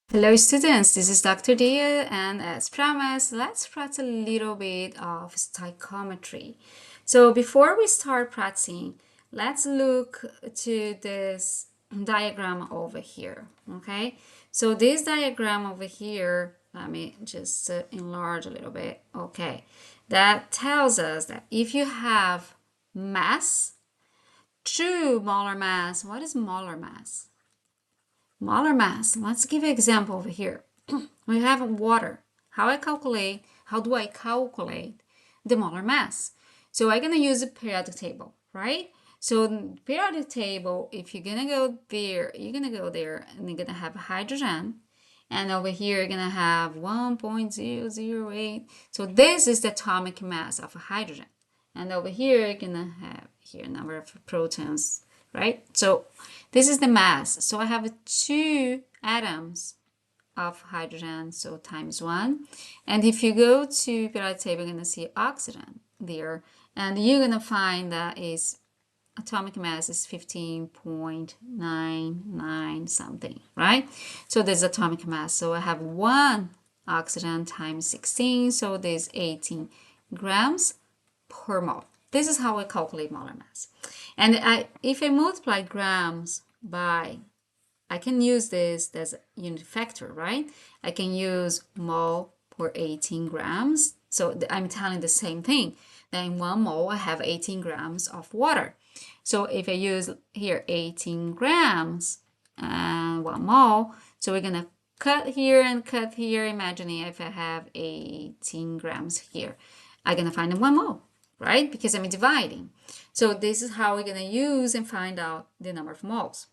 Hello students, this is Dr. Dia and as promised, let's practice a little bit of stoichiometry. So before we start practicing, let's look to this diagram over here, okay? So this diagram over here, let me just enlarge a little bit, okay? That tells us that if you have mass, true molar mass, what is molar mass? Molar mass. Let's give an example over here. We have water. How do I calculate the molar mass? So I'm gonna use a periodic table, right? So periodic table, if you're gonna go there, you're gonna go there and you're gonna have hydrogen. And over here, you're gonna have 1.008. So this is the atomic mass of hydrogen. And over here, you're gonna have here number of protons, right? So this is the mass. So I have two atoms of hydrogen, so times 1. And if you go to periodic table, you're going to see oxygen there. And you're going to find that is atomic mass is 15.99 something, right? So there's atomic mass. So I have 1 oxygen times 16, so there's 18 grams per mole. This is how I calculate molar mass. And if I multiply grams by, I can use this as a unit factor, right? I can use mole per 18 grams. So I'm telling the same thing. That in 1 mole, I have 18 grams of water. So if I use here 18 grams and 1 mole, so we're going to cut here and cut here. Imagining if I have 18 grams here, I'm going to find 1 mole, right? Because I'm dividing. So this is how we're going to use and find out the number of moles.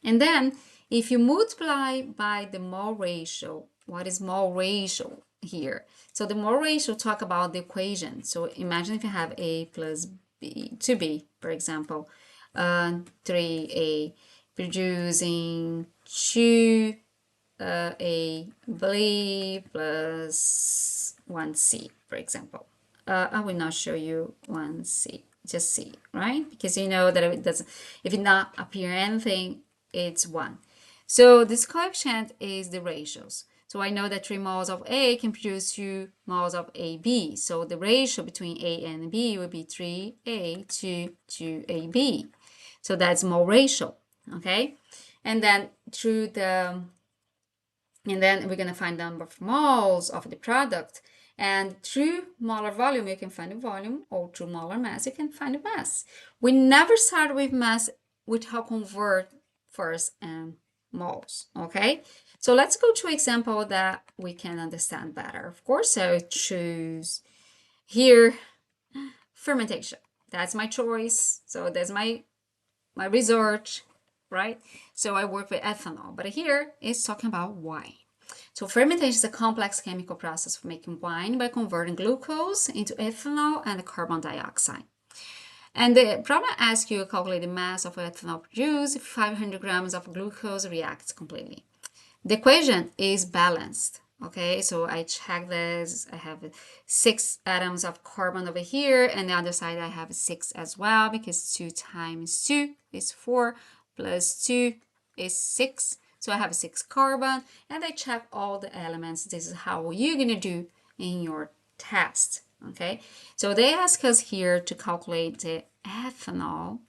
And then if you multiply by the mole ratio, what is mole ratio here? So the mole ratio talk about the equation. So imagine if you have A plus B, 2B, for example, 3A producing 2A B plus 1C, for example. I will not show you 1C, just C, right? Because you know that it doesn't, if it not appear anything, it's 1. So this coefficient is the ratios. So I know that 3 moles of A can produce 2 moles of AB. So the ratio between A and B would be 3A to 2AB. So that's mole ratio, okay? And then we're going to find the number of moles of the product. And through molar volume, you can find the volume, or through molar mass, you can find the mass. We never start with mass without convert first and moles, okay? So let's go to an example that we can understand better. Of course, I choose here fermentation. That's my choice. So that's my research, right? So I work with ethanol, but here it's talking about wine. So fermentation is a complex chemical process for making wine by converting glucose into ethanol and carbon dioxide. And the problem asks you to calculate the mass of ethanol produced if 500 grams of glucose reacts completely. The equation is balanced, okay? So I check this, I have 6 atoms of carbon over here, and the other side I have 6 as well, because 2 times 2 is 4, plus 2 is 6. So I have 6 carbon, and I check all the elements. This is how you're gonna do in your test, okay? So they ask us here to calculate the ethanol,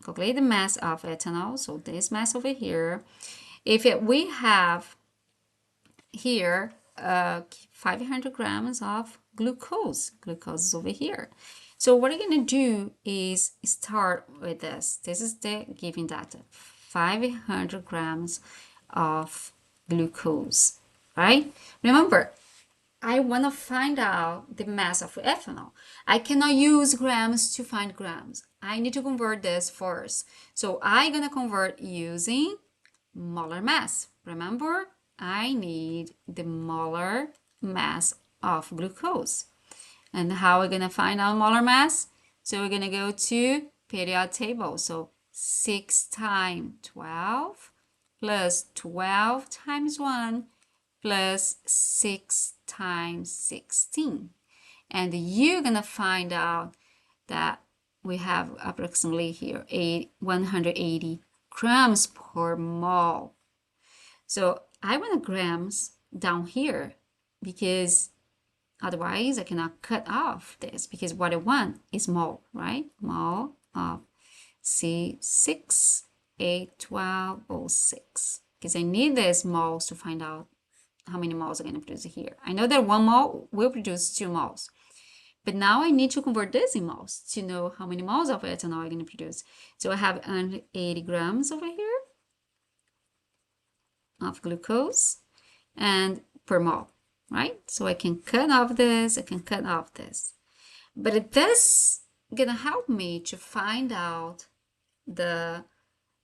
calculate the mass of ethanol, so this mass over here. If we have here 500 grams of glucose is over here. So what you're going to do is start with this. This is the given data, 500 grams of glucose, right? Remember, I want to find out the mass of ethanol. I cannot use grams to find grams. I need to convert this first. So I'm going to convert using molar mass. Remember, I need the molar mass of glucose. And how are we going to find out molar mass? So we're going to go to periodic table. So 6 times 12 plus 12 times 1 plus 6 times 16. And you're going to find out that we have approximately here 180 grams per mole. So I want grams down here because otherwise I cannot cut off this, because what I want is mole, right? Mole of C6H12O6, because I need these moles to find out how many moles I'm going to produce here. I know that 1 mole will produce 2 moles, but now I need to convert this in moles to know how many moles of ethanol I'm going to produce. So I have 180 grams over here of glucose and per mole, right? So I can cut off this, I can cut off this. But this is going to help me to find out the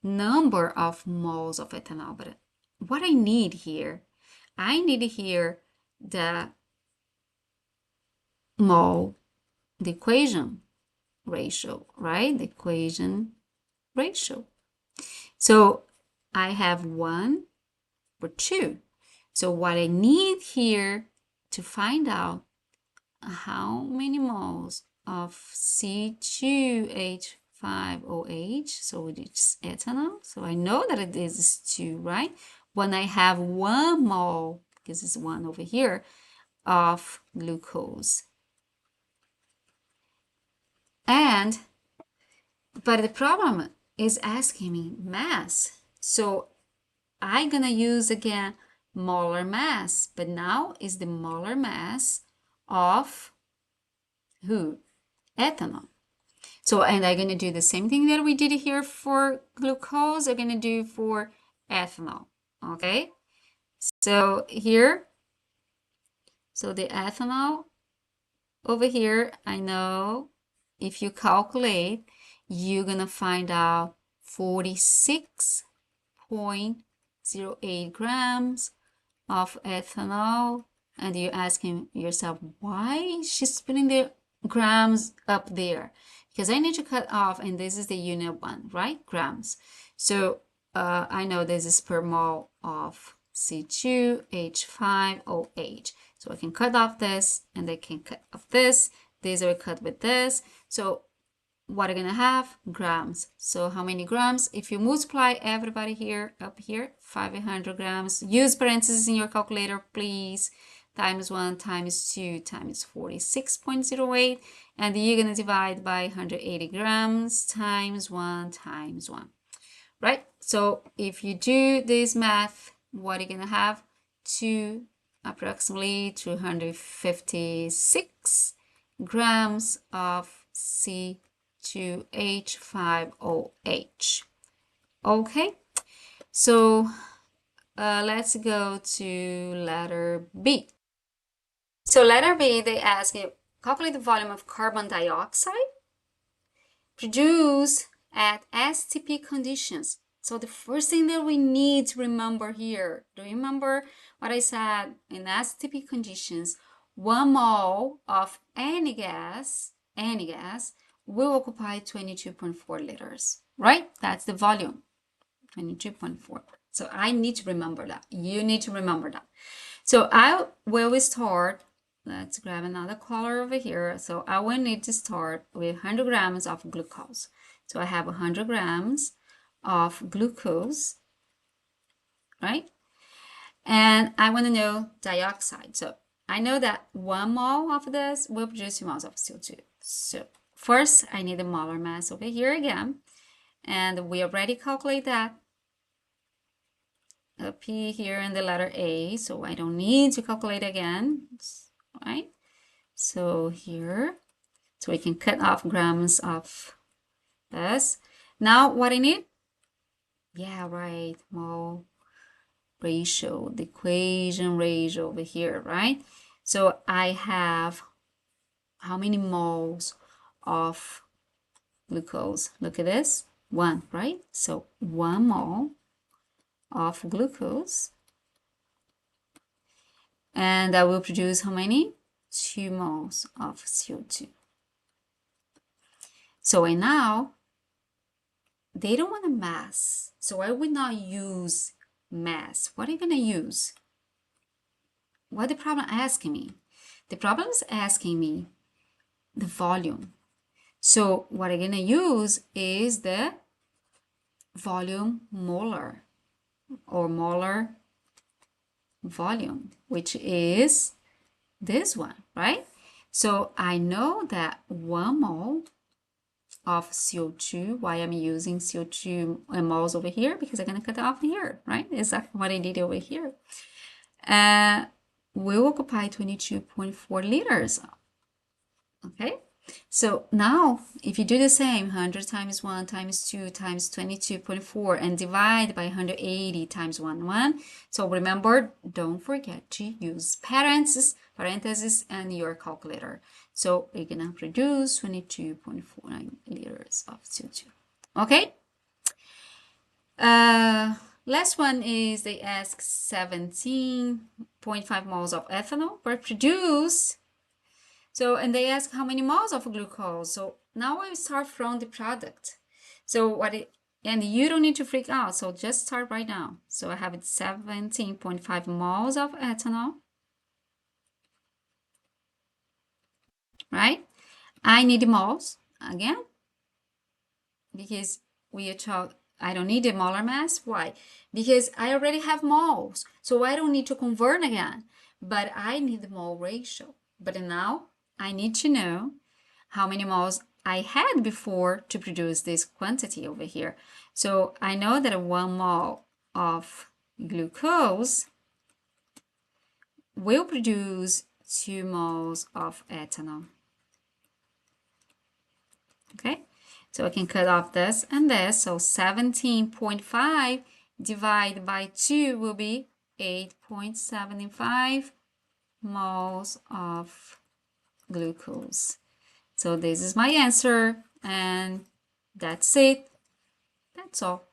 number of moles of ethanol. But what I need here, I need here the mole, the equation ratio, right? The equation ratio. So I have 1 or 2. So what I need here to find out how many moles of C2H5OH, so it's ethanol. So I know that it is 2, right? When I have 1 mole, because it's 1 over here, of glucose. But the problem is asking me mass. So I'm gonna use again molar mass, but now is the molar mass of who? Ethanol. So, and I'm gonna do the same thing that we did here for glucose, I'm gonna do for ethanol, okay? So here, so the ethanol over here, I know if you calculate, you're gonna find out 46.08 grams of ethanol, and you're asking yourself, why is she putting the grams up there? Because I need to cut off, and this is the unit 1, right? Grams. So I know this is per mole of C2H5OH. So I can cut off this, and I can cut off this. These are cut with this. So what are gonna have? Grams. So how many grams? If you multiply everybody here, up here, 500 grams. Use parentheses in your calculator, please. Times 1 times 2 times 46.08. And you're gonna divide by 180 grams times 1 times 1. Right? So if you do this math, what are you gonna have? Approximately 256 grams of C2H5OH. Okay, so let's go to letter B. So letter B, they ask you, calculate the volume of carbon dioxide produced at STP conditions. So the first thing that we need to remember here, do you remember what I said? In STP conditions, 1 mole of any gas will occupy 22.4 liters, right? That's the volume, 22.4. So I need to remember that. You need to remember that. So I will start, let's grab another color over here. So I will need to start with 100 grams of glucose. So I have 100 grams of glucose, right? And I want to know dioxide. So I know that 1 mole of this will produce 2 moles of CO2. So first, I need the molar mass over here again. And we already calculate that up here in the letter A. So I don't need to calculate again, right? So here, so we can cut off grams of this. Now what I need? Yeah, right, mole ratio, the equation ratio over here, right? So I have how many moles of glucose? Look at this, 1, right? So 1 mole of glucose, and that will produce how many? 2 moles of CO2. So and now they don't want a mass, so I would not use mass. What are you gonna use? What the problem asking me? The problem is asking me the volume. So what I'm gonna use is the volume molar or molar volume, which is this one, right? So I know that 1 mole of CO2, why I'm using CO2 moles over here, because I'm going to cut it off here, right? Exactly what I did over here. Will occupy 22.4 liters. Okay, so now if you do the same, 100 times 1 times 2 times 22.4 and divide by 180 times 1, so remember, don't forget to use parentheses and your calculator. So we're gonna produce 22.49 liters of CO2. Okay, last one is they ask 17.5 moles of ethanol were produced. So, and they ask how many moles of glucose. So now I start from the product. So and you don't need to freak out. So just start right now. So I have 17.5 moles of ethanol, right? I need moles again, because we are taught I don't need a molar mass. Why? Because I already have moles. So I don't need to convert again, but I need the mole ratio. But now I need to know how many moles I had before to produce this quantity over here. So I know that 1 mole of glucose will produce 2 moles of ethanol. Okay, so I can cut off this and this. So 17.5 divided by 2 will be 8.75 moles of glucose. So this is my answer, and that's it. That's all.